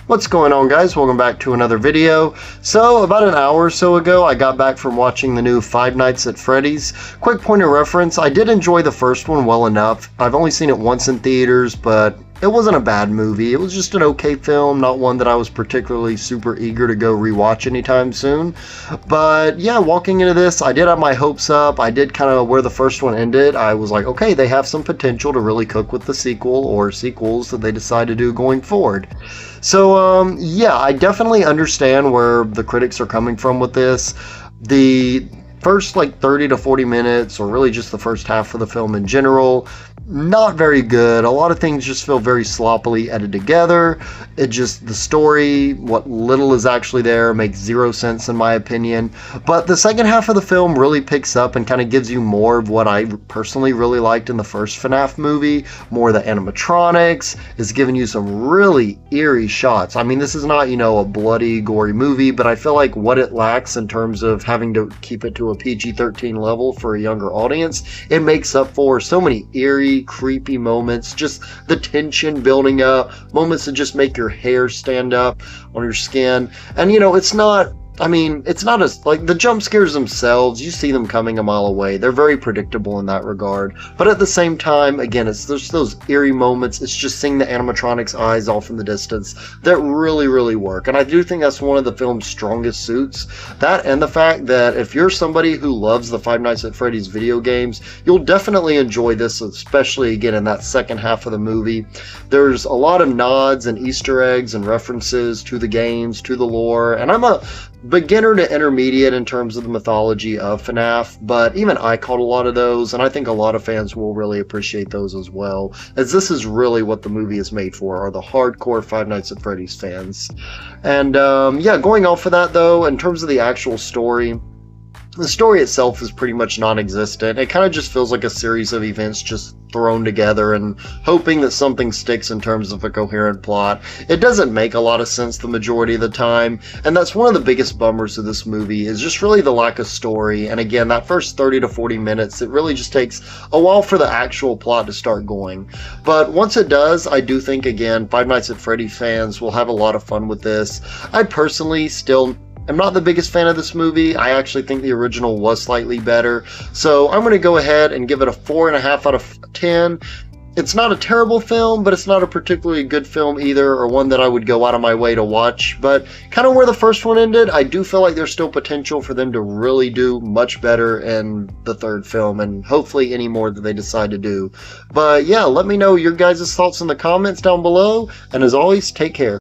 What's going on, guys? Welcome back to another video. So about an hour or so ago I got back from watching the new Five Nights at Freddy's. Quick point of reference, I did enjoy the first one well enough. I've only seen it once in theaters, but it wasn't a bad movie. It was just an okay film, not one that I was particularly super eager to go rewatch anytime soon. But yeah, walking into this, I did have my hopes up. I did kind of where the first one ended. I was like, okay, they have some potential to really cook with the sequel or sequels that they decide to do going forward. So yeah, I definitely understand where the critics are coming from with this. The first like 30 to 40 minutes, or really just the first half of the film in general, not very good. A lot of things just feel very sloppily edited together. The story, what little is actually there, makes zero sense in my opinion. But the second half of the film really picks up and kind of gives you more of what I personally really liked in the first FNAF movie. More of the animatronics. It's giving you some really eerie shots. I mean, this is not, a bloody, gory movie, but I feel like what it lacks in terms of having to keep it to a PG-13 level for a younger audience, it makes up for so many eerie, creepy moments, just the tension building up, moments that just make your hair stand up on your skin. And it's not as, like, the jump scares themselves, you see them coming a mile away. They're very predictable in that regard. But at the same time, again, there's those eerie moments. It's just seeing the animatronics' eyes off in the distance that really, really work. And I do think that's one of the film's strongest suits. That and the fact that if you're somebody who loves the Five Nights at Freddy's video games, you'll definitely enjoy this, especially, again, in that second half of the movie. There's a lot of nods and Easter eggs and references to the games, to the lore, and I'm a beginner to intermediate in terms of the mythology of FNAF, but even I caught a lot of those, and I think a lot of fans will really appreciate those as well, as this is really what the movie is made for, are the hardcore Five Nights at Freddy's fans. And yeah, going off of that though, in terms of the actual story, the story itself is pretty much non-existent. It kind of just feels like a series of events just thrown together and hoping that something sticks in terms of a coherent plot. It doesn't make a lot of sense the majority of the time, and that's one of the biggest bummers of this movie, is just really the lack of story. And again, that first 30 to 40 minutes, it really just takes a while for the actual plot to start going. But once it does, I do think, again, Five Nights at Freddy's fans will have a lot of fun with this. I personally still I'm not the biggest fan of this movie. I actually think the original was slightly better. So I'm going to go ahead and give it a 4.5 out of 10. It's not a terrible film, but it's not a particularly good film either, or one that I would go out of my way to watch. But kind of where the first one ended, I do feel like there's still potential for them to really do much better in the third film, and hopefully any more that they decide to do. But yeah, let me know your guys' thoughts in the comments down below, and as always, take care.